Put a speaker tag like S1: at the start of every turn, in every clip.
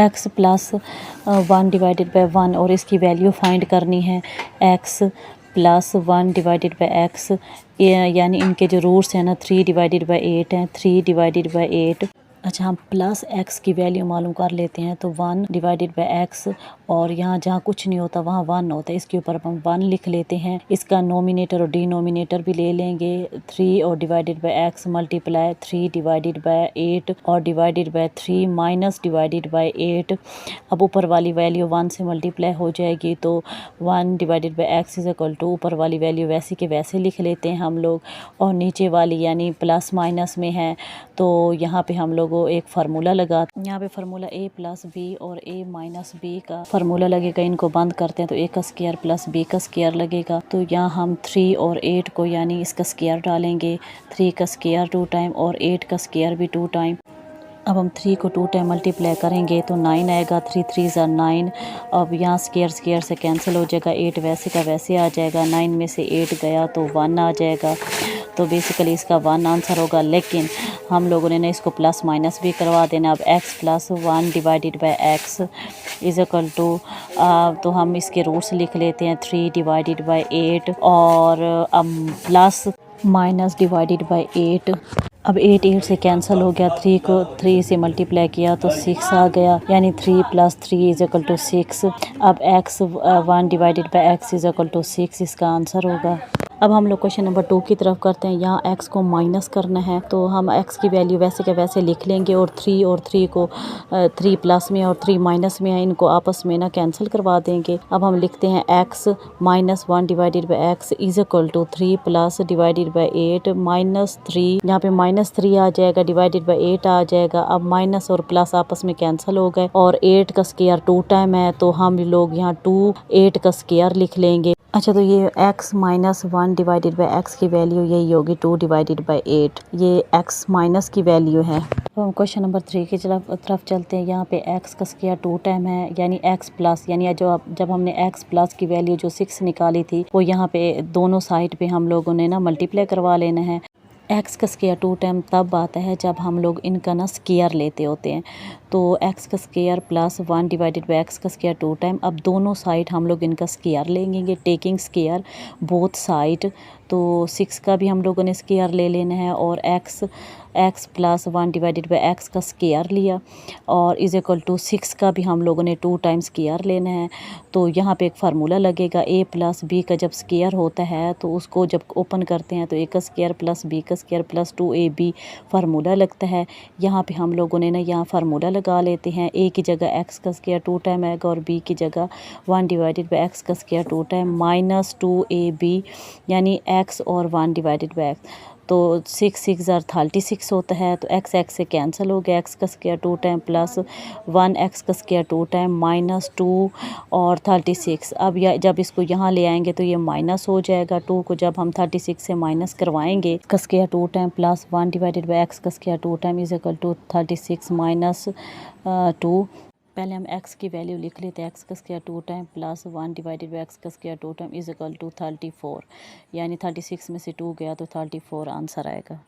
S1: X plus 1/1 और इसकी value find करनी है। एक्स प्लस 1/x, यानी इनके जो रूट्स हैं ना 3/8 हैं, 3/8। अच्छा, हम प्लस एक्स की वैल्यू मालूम कर लेते हैं। तो 1/x, और यहाँ जहाँ कुछ नहीं होता वहाँ 1 होता है, इसके ऊपर हम 1 लिख लेते हैं। इसका नोमिनेटर और डिनोमिनेटर भी ले लेंगे। 3 और /x मल्टीप्लाई 3/8 और /3 माइनस /8। अब ऊपर वाली वैल्यू 1 से मल्टीप्लाई हो जाएगी, तो 1/x इज इक्वल टू ऊपर वाली वैल्यू वैसे के वैसे लिख लेते हैं हम लोग, और नीचे वाली यानी प्लस माइनस में है तो यहाँ पे हम लोग एक फार्मूला लगा, यहाँ पे फार्मूला a प्लस बी और a माइनस बी का फार्मूला लगेगा। इनको बंद करते हैं तो a का स्क्वायर प्लस b का स्क्वायर लगेगा। तो यहाँ हम 3 और 8 को यानी इसका स्क्वायर डालेंगे, 3 का स्क्वायर 2 टाइम और 8 का स्क्वायर भी 2 टाइम। अब हम 3 को 2 टाइम मल्टीप्लाई करेंगे तो 9 आएगा, 3 3 ज़ा 9। अब यहाँ स्क्वायर से कैंसिल हो जाएगा, 8 वैसे का वैसे आ जाएगा, 9 में से 8 गया तो 1 आ जाएगा। तो बेसिकली इसका 1 आंसर होगा, लेकिन हम लोगों ने ना इसको प्लस माइनस भी करवा देना। अब x plus 1/x is equal to, तो हम इसके रूट्स लिख लेते हैं 3/8 और प्लस माइनस /8। अब 8 8 से कैंसिल हो गया, 3 को 3 से मल्टीप्लाई किया तो 6 आ गया, यानी 3 + 3 इज इक्वल टू 6। अब x 1/x is equal to 6 इसका आंसर होगा। अब हम लोग क्वेश्चन नंबर 2 की तरफ करते हैं। यहाँ x को माइनस करना है, तो हम x की वैल्यू वैसे के वैसे लिख लेंगे, और 3 को 3 प्लस में और 3 माइनस में है, इनको आपस में ना कैंसिल करवा देंगे। अब हम लिखते हैं x minus 1/x is equal to 3 plus /8 minus 3, यहाँ पे -3 आ जाएगा, /8 आ जाएगा। अब माइनस और प्लस आपस में कैंसिल हो गए, और 8 का स्क्वायर 2 टाइम है, तो हम लोग यहाँ 2 8 का स्क्वायर लिख लेंगे। अच्छा, तो ये x माइनस 1/x की वैल्यू यही होगी 2/8, ये x माइनस की वैल्यू है। तो हम क्वेश्चन नंबर 3 की तरफ चलते हैं। यहाँ पे x का स्क्वायर 2 टाइम है, यानी x प्लस, यानी जब हमने x प्लस की वैल्यू जो 6 निकाली थी वो यहाँ पे दोनों साइड पे हम लोगों ने ना मल्टीप्लाई करवा लेना है। x का स्क्वायर 2 टाइम तब आता है जब हम लोग इनका ना स्क्वायर लेते होते हैं। तो x का स्क्वायर प्लस 1/x का स्क्वायर 2 टाइम। अब दोनों साइड हम लोग इनका स्क्वायर लेंगे, टेकिंग स्क्वायर बोथ साइड। तो 6 का भी हम लोगों ने स्क्वायर ले लेना है, और x प्लस 1/x का स्क्वायर लिया, और इज इक्वल टू 6 का भी हम लोगों ने 2 टाइम स्क्वायर लेना है। तो यहाँ पे एक फार्मूला लगेगा, a प्लस b का जब स्क्वायर होता है तो उसको जब ओपन करते हैं तो a का स्क्वायर प्लस b का स्क्वायर प्लस 2ab फार्मूला लगता है। यहाँ पे हम लोगों ने ना यहाँ फार्मूला लगा लेते हैं। a की जगह x का स्क्वायर 2 टाइम आएगा, और b की जगह 1/x का स्क्वायर 2 टाइम माइनस 2ab, यानी x और 1/x। तो 6 6 ज़ा 36 होता है, तो x से कैंसिल हो गया, x का स्क्वायर 2 टाइम प्लस 1x का स्क्वायर 2 टाइम माइनस 2 और 36। अब जब इसको यहाँ ले आएंगे तो ये माइनस हो जाएगा। 2 को जब हम 36 से माइनस करवाएंगे, का स्क्वायर 2 टाइम प्लस 1/x का square 2 time is equal to 36 minus 2। पहले हम x की वैल्यू लिख लेते हैं, x का स्क्वायर 2 टाइम प्लस 1/x का square 2 time is equal to 34, यानी 36 में से 2 गया तो 34 आंसर आएगा।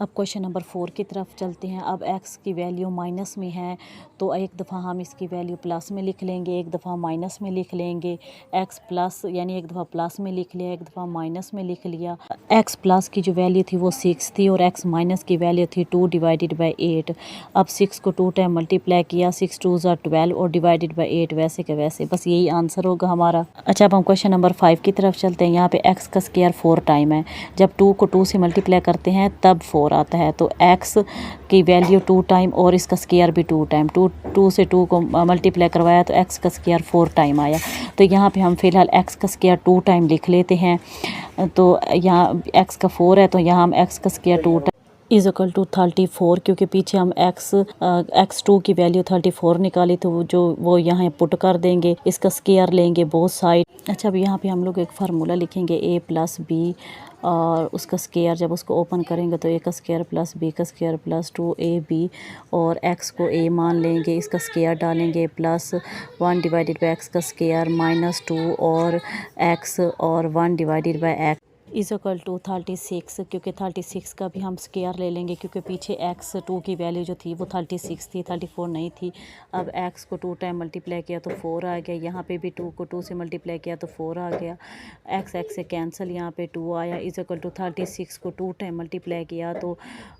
S1: अब क्वेश्चन नंबर 4 की तरफ चलते हैं। अब x की वैल्यू माइनस में है, तो एक दफ़ा हम इसकी वैल्यू प्लस में लिख लेंगे, एक दफ़ा माइनस में लिख लेंगे। x प्लस यानी एक दफ़ा प्लस में लिख लिया, एक दफ़ा माइनस में लिख लिया। x प्लस की जो वैल्यू थी वो 6 थी, और x माइनस की वैल्यू थी 2/8। अब 6 को 2 टाइम मल्टीप्लाई किया, 6 2 ज़ा 12 और /8 वैसे के वैसे, बस यही आंसर होगा हमारा। अच्छा, अब हम क्वेश्चन नंबर 5 की तरफ चलते हैं। यहाँ पे x का स्क्वायर 4 टाइम है, जब 2 को 2 से मल्टीप्लाई करते हैं तब 4 आता है। तो x की वैल्यू 2 टाइम और इसका स्क्वायर भी 2 टाइम, 2 से 2 को मल्टीप्लाई करवाया तो x का स्क्वायर 4 टाइम आया। तो यहाँ पे हम फिलहाल x का स्क्वायर 2 टाइम लिख लेते हैं। तो यहाँ x का 4 है, तो यहाँ हम x का square 2 time is equal to 34, क्योंकि पीछे हम x2 की वैल्यू 34 निकाली, तो वो यहाँ पुट कर देंगे, इसका स्क्वायर लेंगे बोथ साइड। अच्छा, अब यहाँ पे हम लोग एक फार्मूला लिखेंगे, a प्लस b और उसका स्क्वायर जब उसको ओपन करेंगे तो a का स्क्वायर प्लस b का स्क्वायर प्लस 2ab, और x को a मान लेंगे, इसका स्क्वायर डालेंगे, प्लस 1/x का स्क्वायर माइनस 2 और x और 1/x इज़ इक्वल टू 36, क्योंकि 36 का भी हम स्क्वायर ले लेंगे क्योंकि पीछे x 2 की वैल्यू जो थी वो 36 थी, 34 नहीं थी। अब x को 2 टाइम मल्टीप्लाई किया तो 4 आ गया, यहाँ पे भी 2 को 2 से मल्टीप्लाई किया तो 4 आ गया, x से कैंसिल, यहाँ पे 2 आया। इज़ इक्वल टू 36 को 2 टाइम मल्टीप्लाई किया तो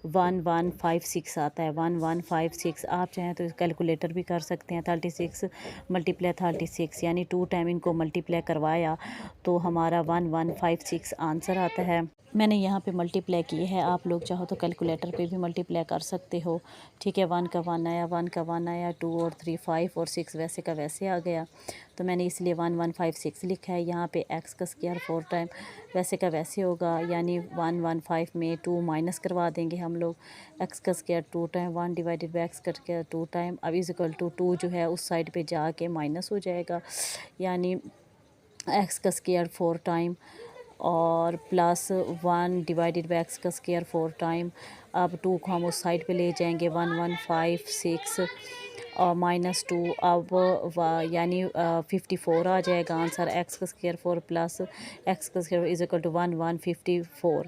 S1: 1156 आता है, 1156। आप चाहें तो कैलकुलेटर भी कर सकते हैं। 36 मल्टीप्लाई 36 यानी 2 टाइम इनको मल्टीप्लाई करवाया तो हमारा 1156 आंसर आता है। मैंने यहाँ पे मल्टीप्लाई किए हैं, आप लोग चाहो तो कैलकुलेटर पे भी मल्टीप्लाई कर सकते हो। ठीक है, 1 का 1 आया, 1 का 1 आया, 2 और 3 5 और 6 वैसे का वैसे आ गया, तो मैंने इसलिए 1156 लिखा है। यहाँ पे x का स्क्वायर 4 टाइम वैसे का वैसे होगा, यानी 115 में 2 माइनस करवा देंगे हम लोग। x का square 2 time, 1 divided by x का स्क्वायर 2 टाइम। अब इज इक्वल टू 2 जो है उस साइड पे जाके माइनस हो जाएगा, यानी x का स्क्वायर 4 टाइम और प्लस 1 डिवाइडेड बाई x का स्क्वायर 4 टाइम। अब 2 को हम उस साइड पे ले जाएंगे, 1156 और -2, अब यानी 54 आ जाएगा आंसर। x का स्क्वायर 4 प्लस x का स्क्वायर इज इक्वल टू 1154,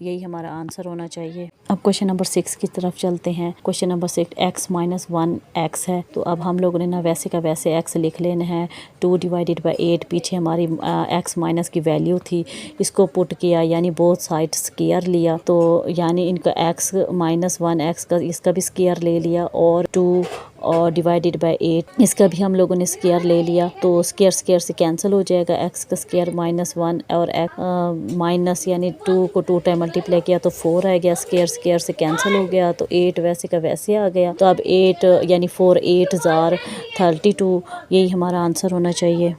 S1: यही हमारा आंसर होना चाहिए। अब क्वेश्चन नंबर 6 की तरफ चलते हैं। Question number 6, x minus 1x है, तो अब हम लोगों ने ना वैसे का वैसे x लिख लेना है। 2 डिवाइडेड बाई 8 पीछे हमारी x माइनस की वैल्यू थी, इसको पुट किया यानी बोथ साइड स्क्वायर लिया, तो यानी इनका x माइनस 1x का इसका भी स्क्वायर ले लिया, और 2 और डिवाइडेड बाई 8 इसका भी हम लोगों ने स्क्वायर ले लिया, तो स्क्वायर स्क्वायर से कैंसिल हो जाएगा। x का स्क्वायर -1 और माइनस यानी 2 को 2 टाइम मल्टीप्लाई किया तो 4 आ गया, स्क्वायर स्क्वायर से कैंसिल हो गया, तो 8 वैसे का वैसे आ गया। तो अब 8 यानी 4 8 जार 32, यही हमारा आंसर होना चाहिए।